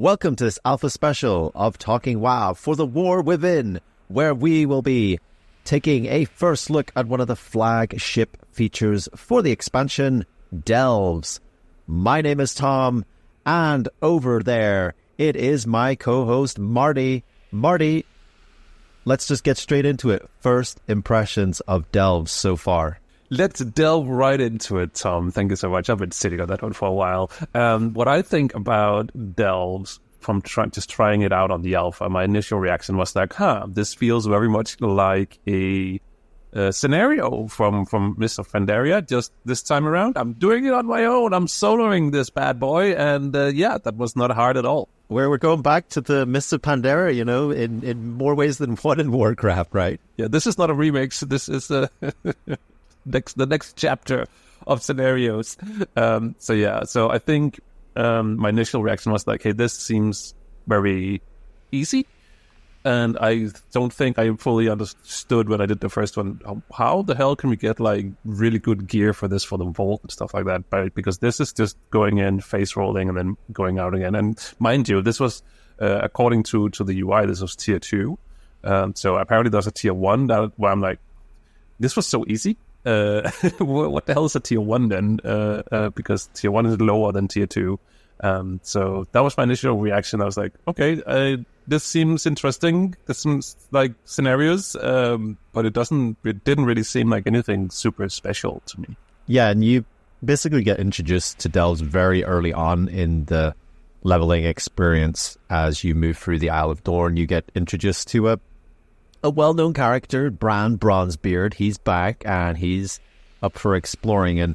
Welcome to this alpha special of Talking WoW for the War Within, where we will be taking a first look at one of the flagship features for the expansion, Delves. My name is Tom, and over there, it is my co-host, Marty. Marty, let's just get straight into it. First impressions of Delves so far. Let's delve right into it, Tom. Thank you so much. I've been sitting on that one for a while. What I think about Delves from trying it out on the alpha, my initial reaction was like, this feels very much like a scenario from Mists of Pandaria. Just this time around, I'm doing it on my own. I'm soloing this bad boy. And that was not hard at all. Where we're going back to the Mists of Pandaria, you know, in more ways than one in Warcraft, right? Yeah, this is not a remix. This is the next chapter of scenarios. So I think my initial reaction was like, hey, this seems very easy. And I don't think I fully understood when I did the first one, how the hell can we get like really good gear for this, for the vault and stuff like that, right? Because this is just going in, face rolling, and then going out again. And mind you, this was, according to the UI, this was tier 2. So apparently there's a tier 1 where I'm like, this was so easy. What the hell is a tier 1 then? Because tier 1 is lower than tier 2. So that was my initial reaction. I was like, okay, this seems interesting. This seems like scenarios, but it didn't really seem like anything super special to me. Yeah, and you basically get introduced to Delves very early on in the leveling experience. As you move through the Isle of Dorn, you get introduced to a well-known character, Brann Bronzebeard. He's back and he's up for exploring. And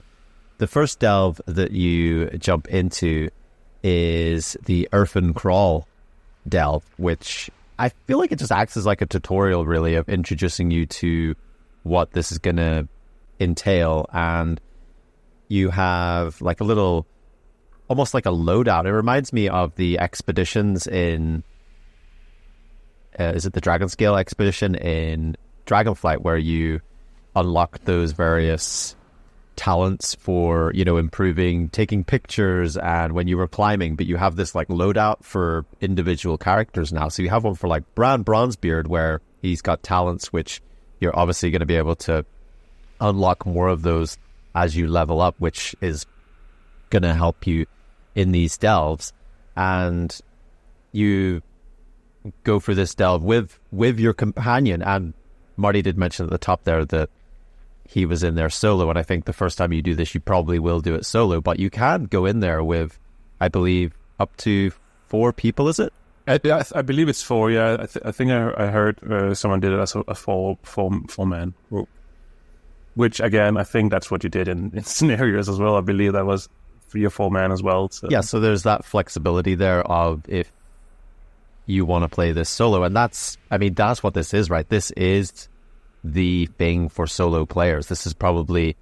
the first delve that you jump into is the Earthen Crawl delve, which I feel like it just acts as like a tutorial, really, of introducing you to what this is going to entail. And you have like a little, almost like a loadout. It reminds me of the expeditions in is it the Dragon Scale expedition in Dragonflight, where you unlock those various talents for, you know, improving, taking pictures, and when you were climbing, but you have this like loadout for individual characters now. So you have one for like Brann Bronzebeard, where he's got talents which you're obviously going to be able to unlock more of those as you level up, which is going to help you in these delves. And you go for this delve with your companion. And Marty did mention at the top there that he was in there solo, and I think the first time you do this, you probably will do it solo, but you can go in there with, I believe, up to 4 people, is it? I believe it's 4, yeah. I think I heard someone did it as a four-man group, which, again, I think that's what you did in scenarios as well. I believe that was 3 or 4 man as well. So. Yeah, so there's that flexibility there of if you want to play this solo, and that's what this is, right? This is the thing for solo players. This is probably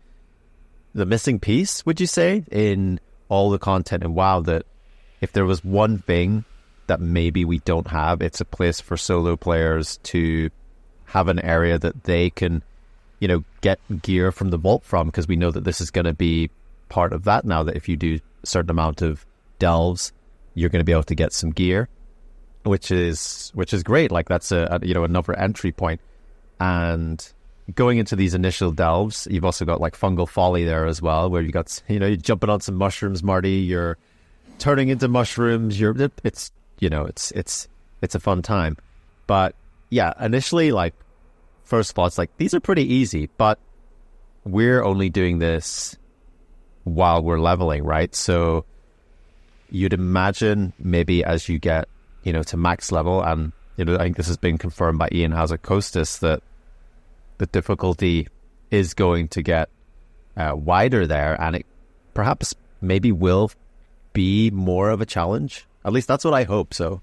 the missing piece, would you say, in all the content in WoW, that if there was one thing that maybe we don't have, it's a place for solo players to have an area that they can, you know, get gear from the vault from, because we know that this is going to be part of that now, that if you do a certain amount of delves, you're going to be able to get some gear, which is great. Like that's another entry point. And going into these initial delves, you've also got like Fungal Folly there as well, where you got, you know, you're jumping on some mushrooms, Marty. You're turning into mushrooms. It's a fun time. But yeah, initially, like first thoughts, like these are pretty easy, but we're only doing this while we're leveling, right? So you'd imagine maybe as you get, you know, to max level, and you know, I think this has been confirmed by Ian Hazard-Costas, that the difficulty is going to get wider there, and it perhaps maybe will be more of a challenge. At least that's what I hope. So,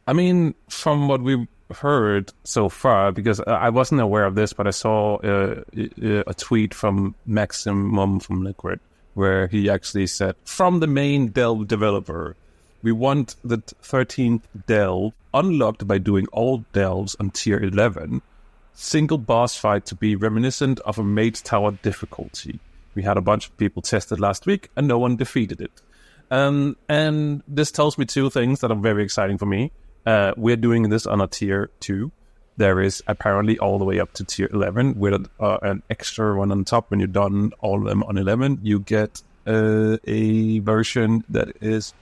I mean, from what we've heard so far, because I wasn't aware of this, but I saw a tweet from Maximum from Liquid, where he actually said, from the main Delve developer, we want the 13th delve unlocked by doing all delves on tier 11. Single boss fight to be reminiscent of a Mage Tower difficulty. We had a bunch of people test it last week and no one defeated it. And this tells me two things that are very exciting for me. We're doing this on a tier 2. There is apparently all the way up to tier 11 with an extra one on top. When you're done all of them on 11, you get a version that is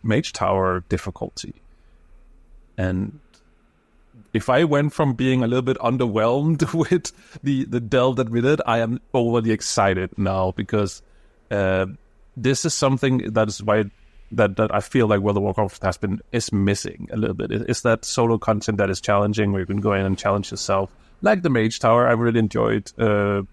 Mage Tower difficulty. And if I went from being a little bit underwhelmed with the delve that we did, I am overly excited now, because this is something that is why that I feel like World of Warcraft is missing a little bit. It's that solo content that is challenging, where you can go in and challenge yourself, like the Mage Tower. I really enjoyed the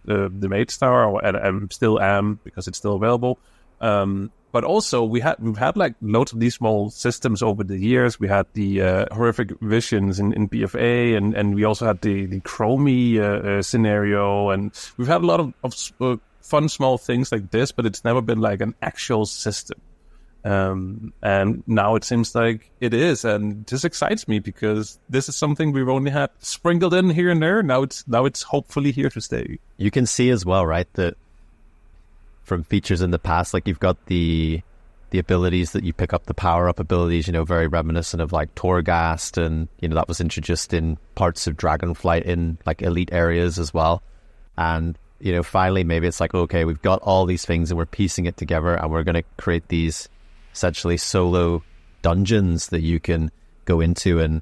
Mage Tower, and I still am, because it's still available. But also we've had like loads of these small systems over the years. We had the horrific visions in BFA, and we also had the Chromie scenario, and we've had a lot of fun small things like this, but it's never been like an actual system. And now it seems like it is, and this excites me, because this is something we've only had sprinkled in here and there. Now it's hopefully here to stay. You can see as well, right, that from features in the past, like you've got the abilities that you pick up, the power-up abilities, very reminiscent of like Torghast, and that was introduced in parts of Dragonflight in like elite areas as well. And finally maybe it's like, okay, we've got all these things and we're piecing it together, and we're going to create these essentially solo dungeons that you can go into. And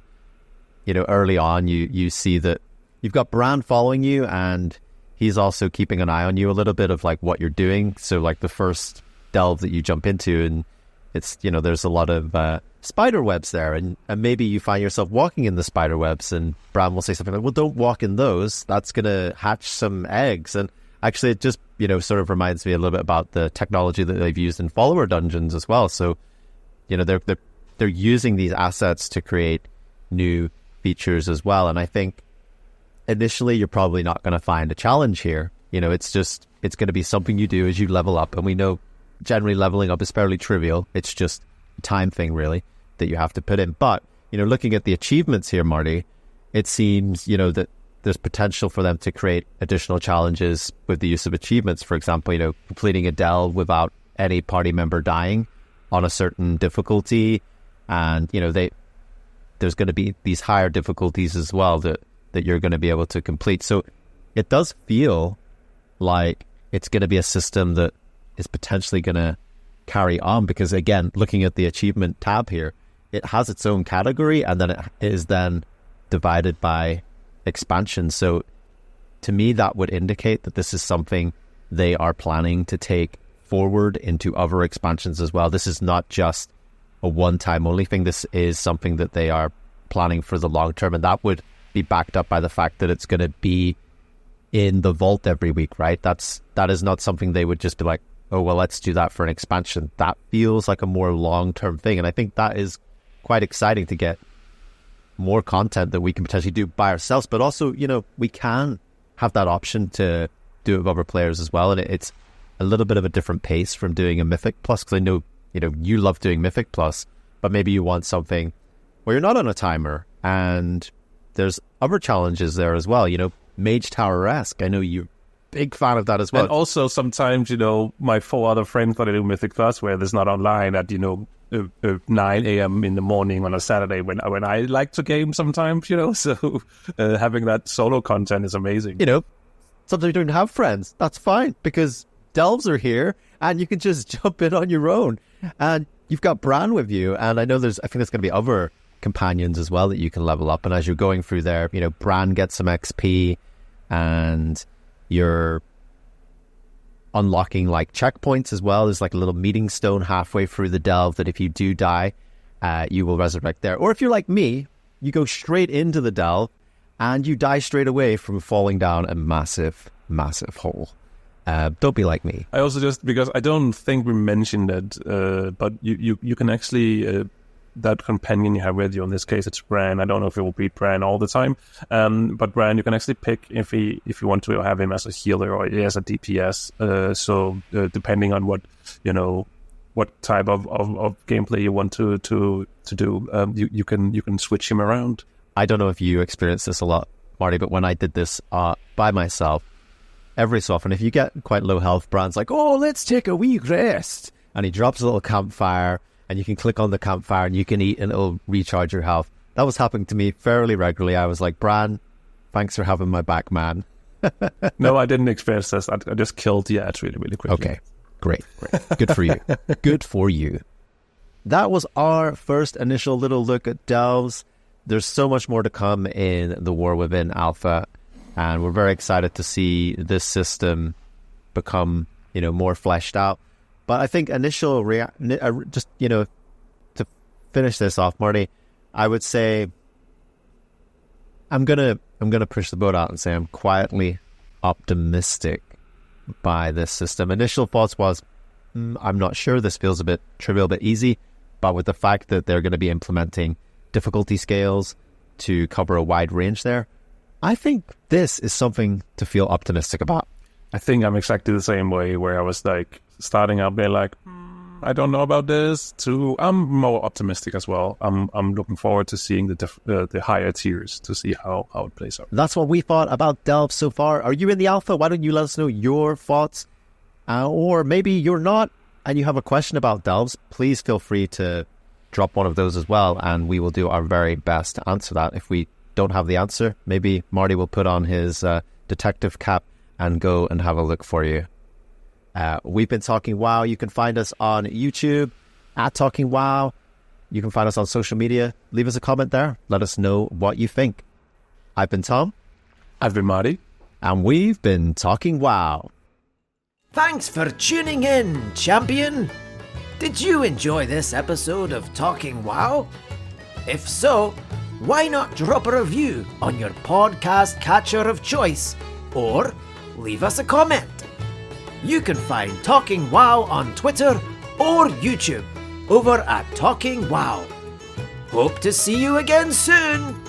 early on you see that you've got Brann following you, and he's also keeping an eye on you a little bit of like what you're doing. So like the first delve that you jump into, and it's there's a lot of spider webs there, and maybe you find yourself walking in the spider webs, and Brann will say something like, well, don't walk in those, that's gonna hatch some eggs. And actually it just sort of reminds me a little bit about the technology that they've used in follower dungeons as well. So they're using these assets to create new features as well. And I think initially you're probably not going to find a challenge here. It's going to be something you do as you level up, and we know generally leveling up is fairly trivial. It's just a time thing really that you have to put in. But looking at the achievements here, Marty, it seems that there's potential for them to create additional challenges with the use of achievements. For example, completing a delve without any party member dying on a certain difficulty, and there's going to be these higher difficulties as well that you're going to be able to complete. So it does feel like it's going to be a system that is potentially going to carry on, because again, looking at the achievement tab here, it has its own category, and then it is then divided by expansion. So to me that would indicate that this is something they are planning to take forward into other expansions as well. This is not just a one-time only thing. This is something that they are planning for the long term, and that would be backed up by the fact that it's going to be in the vault every week, right? That is not something they would just be like, oh well, let's do that for an expansion. That feels like a more long-term thing, and I think that is quite exciting to get more content that we can potentially do by ourselves, but also we can have that option to do it with other players as well. And it's a little bit of a different pace from doing a Mythic Plus, because I know you love doing Mythic Plus, but maybe you want something where you're not on a timer, and there's other challenges there as well. Mage Tower-esque, I know you're a big fan of that as well. And also sometimes my 4 other friends that I do Mythic Plus where there's not online at 9 a.m. in the morning on a Saturday when I like to game sometimes, so having that solo content is amazing. Sometimes you don't have friends. That's fine, because delves are here and you can just jump in on your own. And you've got Brann with you, and I think there's going to be other companions as well that you can level up. And as you're going through there, Brann gets some XP, and you're unlocking like checkpoints as well. There's like a little meeting stone halfway through the delve that if you do die, you will resurrect there. Or if you're like me, you go straight into the delve and you die straight away from falling down a massive hole. Don't be like me. I also just, because I don't think we mentioned it, but you can actually that companion you have with you, in this case it's Brann. I don't know if it will be Brann all the time, but Brann, you can actually pick if you want to have him as a healer or as a DPS. So depending on what type of gameplay you want to do, you can switch him around. I don't know if you experience this a lot, Marty, but when I did this by myself, every so often, if you get quite low health, Brann's like, oh, let's take a wee rest. and he drops a little campfire, and you can click on the campfire and you can eat and it'll recharge your health. That was happening to me fairly regularly. I was like, Brann, thanks for having my back, man. No, I didn't experience this. I just killed the ads really, really quickly. Okay, great. Good for you. Good for you. That was our first initial little look at Delves. There's so much more to come in the War Within Alpha, and we're very excited to see this system become, more fleshed out. But I think initial just, to finish this off, Marty, I would say I'm gonna push the boat out and say I'm quietly optimistic by this system. Initial thoughts was, I'm not sure. This feels a bit trivial, a bit easy. But with the fact that they're going to be implementing difficulty scales to cover a wide range there, I think this is something to feel optimistic about. I think I'm exactly the same way, where I was like starting out being like, I don't know about this, to I'm more optimistic as well. I'm looking forward to seeing the higher tiers to see how it plays out. That's what we thought about Delve so far. Are you in the alpha? Why don't you let us know your thoughts? Or maybe you're not and you have a question about Delves, please feel free to drop one of those as well, and we will do our very best to answer that. If we don't have the answer, maybe Marty will put on his detective cap and go and have a look for you. We've been Talking WoW. You can find us on YouTube at Talking WoW. You can find us on social media. Leave us a comment there. Let us know what you think. I've been Tom. I've been Marty. And we've been Talking WoW. Thanks for tuning in, champion. Did you enjoy this episode of Talking WoW? If so, why not drop a review on your podcast catcher of choice, or leave us a comment. You can find Talking WoW on Twitter or YouTube over at Talking WoW. Hope to see you again soon.